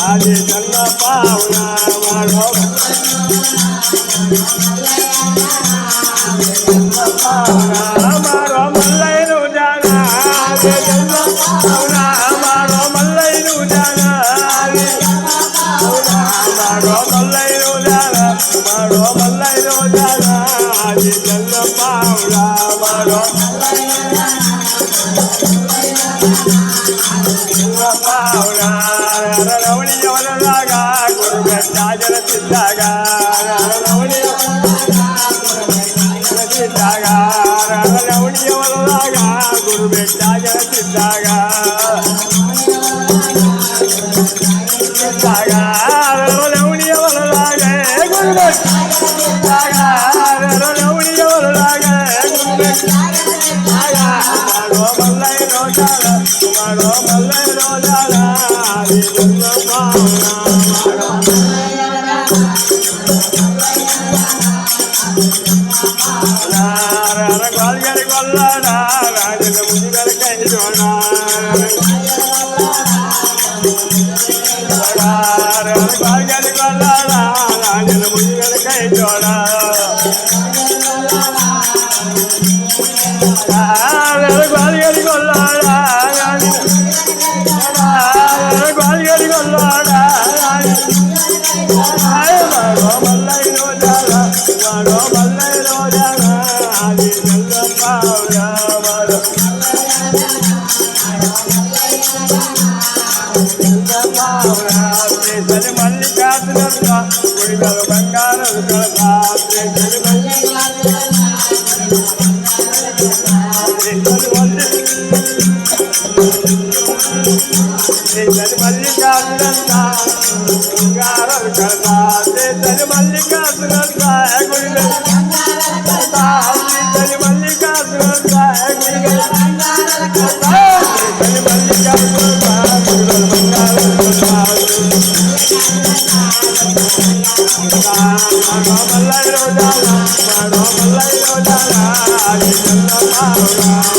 આજે જન્મ પાવના મારો મારો મલ્લાઈ નું જાના આજે જન્મ પાવના મારો મલ્લાઈ નું જાના મારો મલ્લાઈ નું જાના મારો મલ્લાઈ નું જાના આજે જન્મ પાવના મારો રવણી લાગા ગુરુ બેટા જન સિદ્ધાગા રવણી લાગા ગુરુ બેટા જન સિદ્ધાગા રવણી લાગે ગુરુ બેટા રવણી લાગે ગુરુ બેટા મારો મલ્લાઈ નો જાલા મારો મલ્લાઈ નો જાલા ગાલગરી ગોલ્લાડા રાજન મુજગર કઈ જોડા ગાલગરી ગોલ્લાડા રાજન મુજગર કઈ જોડા ગાલગરી ગોલ્લાડા ગાલગરી ગોલ્લાડા મારો મલ્લાઈ નો જાલા મારો મલ્લાઈ નો જાલા આજે જન્મ પાવના મારો મલ્લિકાર્જુન ગુడిగલ બંગાર મલ્લાઈ નો જાલા મારો મલ્લાઈ નો જાલા આજે જન્મ પાવના